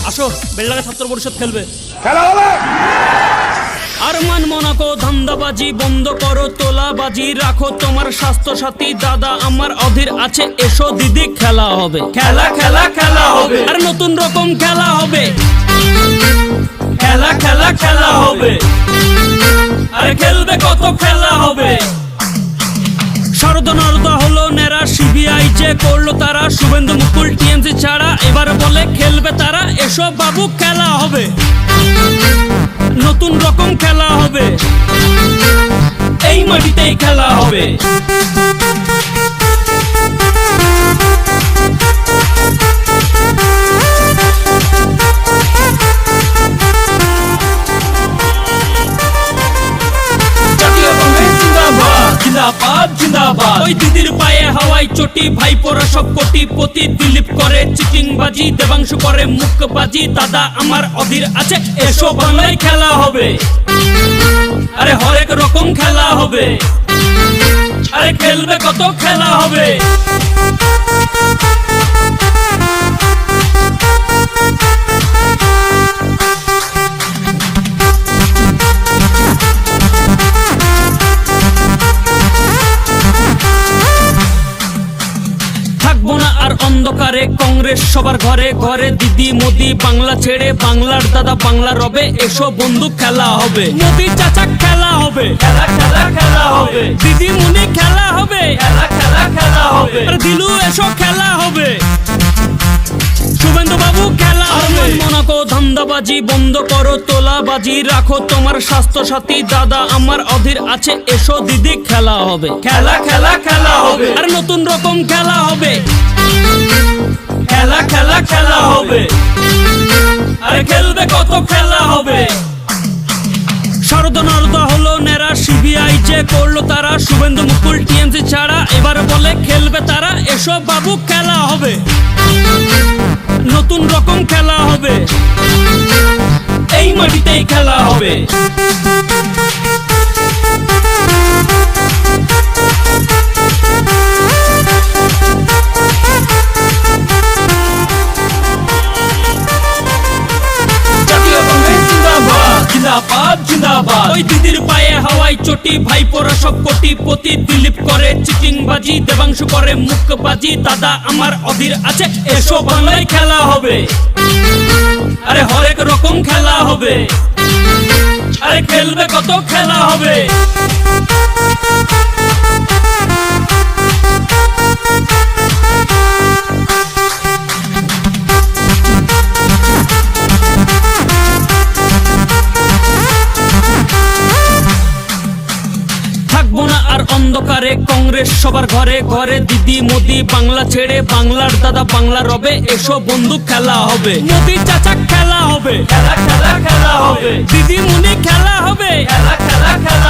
আসো বেলডাঙ্গা ছাত্র পরিষদ খেলবে। খেলা হবে। আরমান মোনাকো ধান্দাবাজি বন্ধ করো, তোলাবাজি রাখো তোমার স্বাস্থ্য সাথী, দাদা আমার অধীর আছে, এসো দিদি খেলা হবে। খেলা খেলা খেলা হবে, আর নতুন রকম খেলা হবে, খেলা খেলা খেলা হবে, আরে খেলবে কত খেলা হবে। শারদা নারদা হলো নেরা, সিবিআই যে করলো তারা, শুভেন্দু মুকুল টিএমসি ছাড়া এবার বলে খেলবে তারা, এসো বাবু খেলা হবে, নতুন রকম খেলা হবে, এই মাটিতেই খেলা হবে। জিন্দাবাদ জিন্দাবাদ, ওই দিদির পায়ে হাওয়াই চটি, ভাইপোরা সব কোটিপতি, দিলীপ করে চিটিংবাজি, দেবাংশু করে মুখবাজি, দাদা আমার অধীর আছে, এসো বাংলায় খেলা হবে, আরে হরেক রকম খেলা হবে, আরে খেলবে কত খেলা হবে। আর অন্ধকারে কংগ্রেস সবার ঘরে ঘরে, দিদি মোদি বাংলা ছেড়ে বাংলার দাদা বাংলা রবে, এসো বন্ধু খেলা হবে, মোদি চাচা খেলা হবে, খেলা খেলা খেলা হবে, দিদি মুনি খেলা হবে, খেলা খেলা খেলা হবে, আর দিলু এসো খেলা হবে, শুভেন্দু বাবু খেলা হবে। মোনাকো ধান্দাবাজি বন্ধ করো, তোলাবাজি রাখো তোমার স্বাস্থ্য সাথী, দাদা আমার অধীর আছে, এসো দিদি খেলা হবে, খেলা খেলা খেলা হবে, আর নতুন রকম খেলা হবে, খেলা খেলা খেলা হবে, আরে খেলবে কত খেলা হবে। শারদা নারদা হলো নেরা, সিবিআই যে করলো তারা, শুভেন্দু মুকুল টিএমসি ছাড়া এবার বলে খেলবে তারা, এসো বাবু খেলা হবে, নতুন রকম খেলা হবে, এই মাটিতেই খেলা হবে। জিন্দাবাদ জিন্দাবাদ, ওই দিদির পায়ে হাওয়াই চটি, ভাইপোরা সব কোটিপতি, দিলীপ করে চিটিংবাজি, দেবাংশু করে মুখবাজি, দাদা আমার অধীর আছে, এসো বাংলায় খেলা হবে, আরে হরেক রকম খেলা হবে, আরে খেলবে কত খেলা হবে। আর অন্ধকারে কংগ্রেস সবার ঘরে ঘরে, দিদি মোদি বাংলা ছেড়ে বাংলার দাদা বাংলা রবে, এসো বন্ধু খেলা হবে, মোদি চাচা খেলা হবে, খেলা খেলা খেলা হবে, দিদি মুনি খেলা হবে, খেলা খেলা খেলা